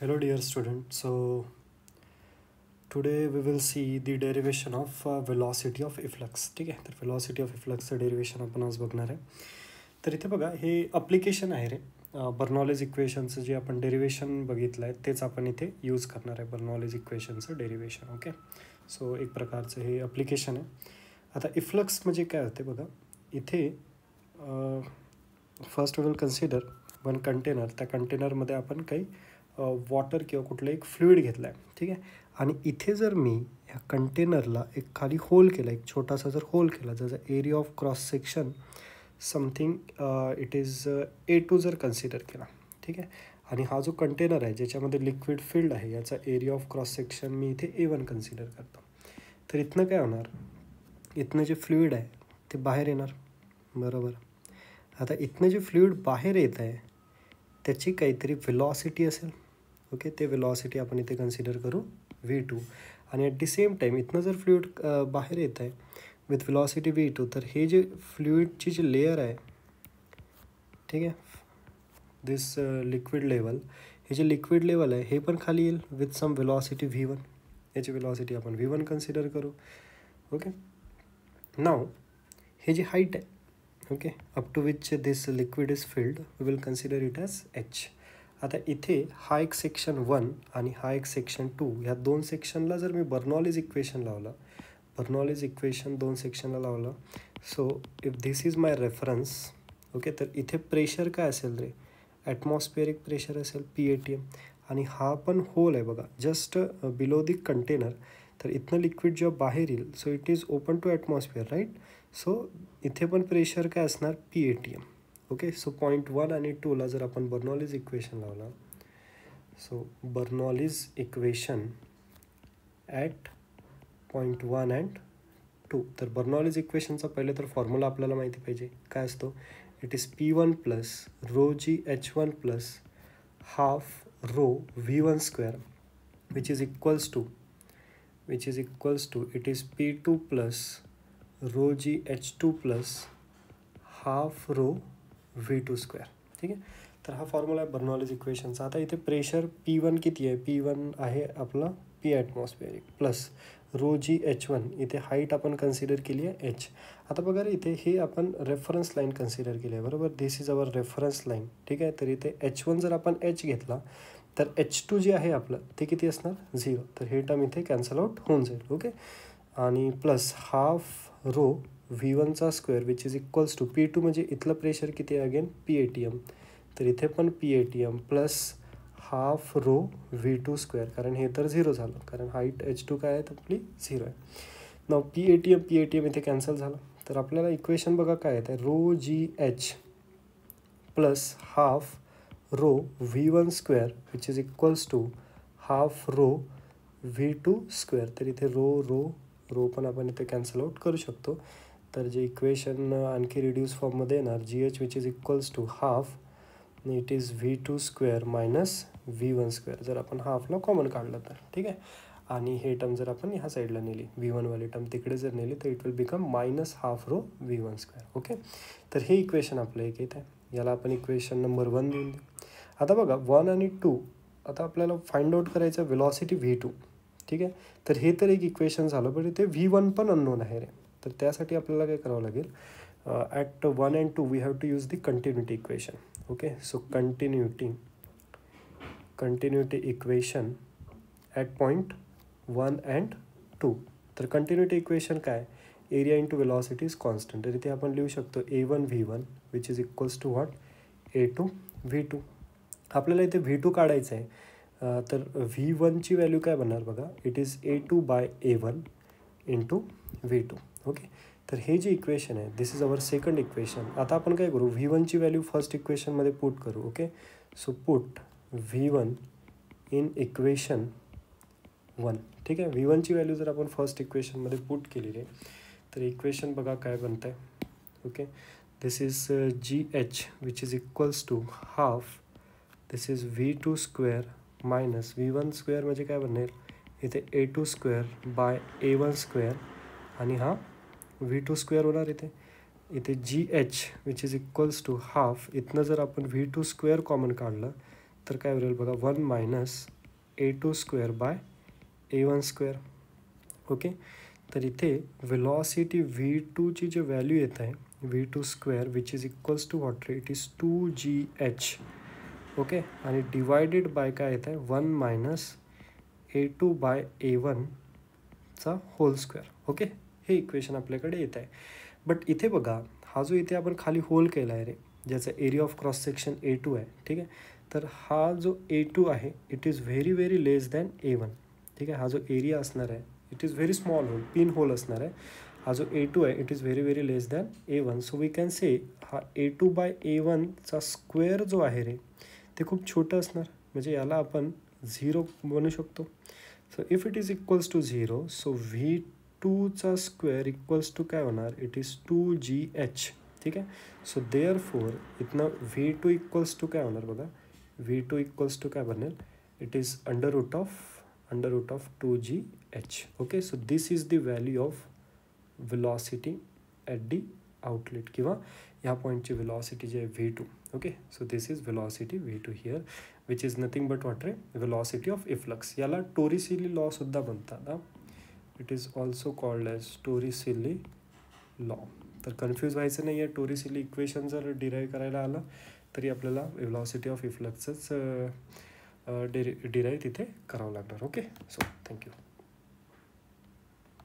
Hello dear student. So today we will see the derivation of velocity of efflux. ठीक आहे, तर velocity of efflux चं derivation आपण आज बघणार आहे. तर इथे बघा, हे अप्लिकेशन आहे रे बर्नॉलीज इक्वेशनचं जे आपण डेरिवेशन बघितलं आहे तेच आपण इथे यूज करणार आहे. Bernoulli's इक्वेशनचं derivation. ओके, सो एक प्रकारचं हे अप्लिकेशन आहे. आता इफ्लक्स म्हणजे काय होते बघा, इथे first will consider one container. त्या कंटेनरमध्ये आपण काही वॉटर किंवा कुठलं एक फ्लुइड घेतलं आहे. ठीक आहे, आणि इथे जर मी ह्या कंटेनरला एक खाली होल केला, एक छोटासा जर होल केला, ज्याचा area of cross section something it is A2 जर कन्सिडर केला. ठीक आहे, आणि हा जो कंटेनर आहे ज्याच्यामध्ये लिक्विड फिल्ड आहे याचा एरिया ऑफ क्रॉस सेक्शन मी इथे A1 कन्सिडर करतो. तर इथनं काय होणार, इथनं जे फ्लुइड आहे ते बाहेर येणार. बरोबर. आता इथनं जे फ्लुइड बाहेर येत आहे त्याची काहीतरी वेलॉसिटी असेल. ओके, ते वेलॉसिटी आपण इथे कन्सिडर करू V2. आणि ॲट दी सेम टाईम इथनं जर फ्लुइड बाहेर येत आहे विथ वेलॉसिटी V2, तर हे जे फ्लुइडची जी लेअर आहे, ठीक आहे, दिस लिक्विड लेवल, हे जे लिक्विड लेवल आहे हे पण खाली येईल विथ सम वेलॉसिटी V1. याची वेलॉसिटी आपण V1 कन्सिडर करू. ओके, नाव हे जी हाईट आहे, okay, up to which this liquid is filled, we will consider it as H. आता इथे हा एक सेक्शन 1 आणि हा एक सेक्शन 2, ह्या दोन सेक्शनला जर मी बर्नॉलीज इक्वेशन लावलं, बर्नॉलीज इक्वेशन दोन सेक्शनला लावलं, so if this is my reference, okay, तर इथे प्रेशर काय असेल रे, ॲटमॉस्फिअरिक प्रेशर असेल PATM. आणि हा पण होल आहे बघा, जस्ट बिलो दी कंटेनर. तर इथनं लिक्विड जेव्हा बाहेर येईल, so it is open to atmosphere, right. So इथे पण प्रेशर काय असणार, PATM. ओके, सो पॉईंट 1 आणि 2ला जर आपण बर्नॉलीज इक्वेशन लावला, so Bernoulli's equation at point 1 and 2. तर बर्नॉलीज इक्वेशनचा पहिले तर फॉर्म्युला आपल्याला माहिती पाहिजे काय असतो. It is P1 plus rho g H1 plus half rho V1 square which is equals to it is P2 plus rho g H2 plus half rho V2 square. ठीक आहे, तर हा फॉर्म्युला आहे बर्नॉलीज इक्वेशनचा. आता इथे प्रेशर P1 किती आहे, P1 आहे आपला P ॲटमॉस्फिअरिक plus rho g H1, इथे हाईट आपण कन्सिडर केली आहे H. आता बघा रे, इथे हे आपण रेफरन्स लाईन कन्सिडर केली आहे. बरोबर, दिस इज अवर रेफरन्स लाईन. ठीक आहे, तर इथे H1 जर आपण H घेतला तर H2 जे आहे आपलं ते किती असणार, 0. तर हे टर्म इथे कॅन्सल आउट होऊन जाईल. ओके, आणि प्लस हाफ रो V1चा square which is equals to P2 म्हणजे इथलं प्रेशर किती आहे अगेन PATM. तर इथे पण PATM plus half rho V2 square, कारण हे तर 0 झालं, कारण हाईट H2 काय आहे आपली 0 आहे. नाव PATM इथे कॅन्सल झालं. तर आपल्याला इक्वेशन बघा काय येतं, rho g H plus half rho V1 square which is equals to half rho V2 square. तर इथे रो पण आपण इथे कॅन्सल आउट करू शकतो. तर जे इक्वेशन आणखी रिड्यूस फॉर्ममध्ये येणार GH which is equals to half, it is V2 square minus V1 square, जर आपण हाफला कॉमन काढलं तर. ठीक आहे, आणि हे टर्म जर आपण ह्या साईडला नेली, V1 वाली टर्म तिकडे जर नेली तर it will become minus half rho V1 square. Okay, तर हे इक्वेशन आपलं एक येत आहे, याला आपण इक्वेशन नंबर 1 देऊन देऊ. आता बघा 1 आणि 2, आता आपल्याला फाइंड आउट करायचं वेलॉसिटी V2. ठीक आहे, तर हे तर एक इक्वेशन झालं, पण इथे V1 पण अननोन आहे रे. तर त्यासाठी आपल्याला काय करावं लागेल, at 1 and 2 we have to use the continuity equation. Okay, so continuity equation at point 1 and 2. तर कंटिन्युटी इक्वेशन काय, area into velocity is constant. तर इथे आपण लिहू शकतो A1 V1 which is equals to what, A2 V2. आपल्याला इथे V2 काढायचं आहे, तर V1ची व्हॅल्यू काय बनणार बघा, it is A2 by A1 into V2. Okay, तर हे जे इक्वेशन आहे this is our second equation. आता आपण काय करू, V1ची व्हॅल्यू फर्स्ट इक्वेशनमध्ये पुट करू. Okay, so put V1 in equation 1. ठीक आहे, V1ची व्हॅल्यू जर आपण फर्स्ट इक्वेशनमध्ये पुट केलेली आहे तर इक्वेशन बघा काय बनतं आहे. Okay, this is GH which is equals to half, this is V2 square minus V1 square म्हणजे काय बनणार, इथे A2 square by A1 square, आणि हा V2 स्क्वेअर होणार इथे GH which is equals to half. इथनं जर आपण V2 स्क्वेअर कॉमन काढलं तर काय होईल बघा 1 minus A2 square by A1 square. Okay, तर इथे वेलॉसिटी V2ची जी व्हॅल्यू येत आहे V2 square which is equals to what रे, इट इज 2GH. ओके, आणि डिवायडेड बाय काय येत आहे 1 मायनस A2 बाय A1 चा होल स्क्वेअर. ओके, हे इक्वेशन आपल्याकडे येत आहे. बट इथे बघा हा जो इथे आपण खाली होल केला आहे रे, ज्याचा area of cross section A2 आहे. ठीक आहे, तर हा जो A2 आहे it is very very less than A1. ठीक आहे, हा जो एरिया असणार आहे it is very small hole, pin hole असणार आहे. हा जो A2 आहे it is very very less than A1. So we can say हा A2 बाय A1 चा स्क्वेअर जो आहे रे ते खूप छोटं असणार, म्हणजे याला आपण 0 बनवू शकतो. So if it is equals to 0, so V2चा स्क्वेअर इक्वल्स टू काय होणार, इट इज 2GH. ठीक आहे, सो देअर फोर इथनं V2 इक्वल्स टू काय होणार बघा, V2 इक्वल्स टू काय बनेल, it is under root of 2GH. Okay, so this is the value of velocity at the outlet, किंवा ह्या पॉईंटची वेलॉसिटी जी आहे V2. Okay, so this is velocity V2 here which is nothing but what रे, velocity of efflux. याला Torricelli law सुद्धा म्हणतात. It is also called as Torricelli law. तर कन्फ्यूज व्हायचं नाही आहे. टोरिसिली इक्वेशन जर डिराईव्ह करायला आलं तरी आपल्याला वेलॉसिटी ऑफ इफ्लक्सच डिराईव्ह तिथे करावं लागणार. Okay, so thank you.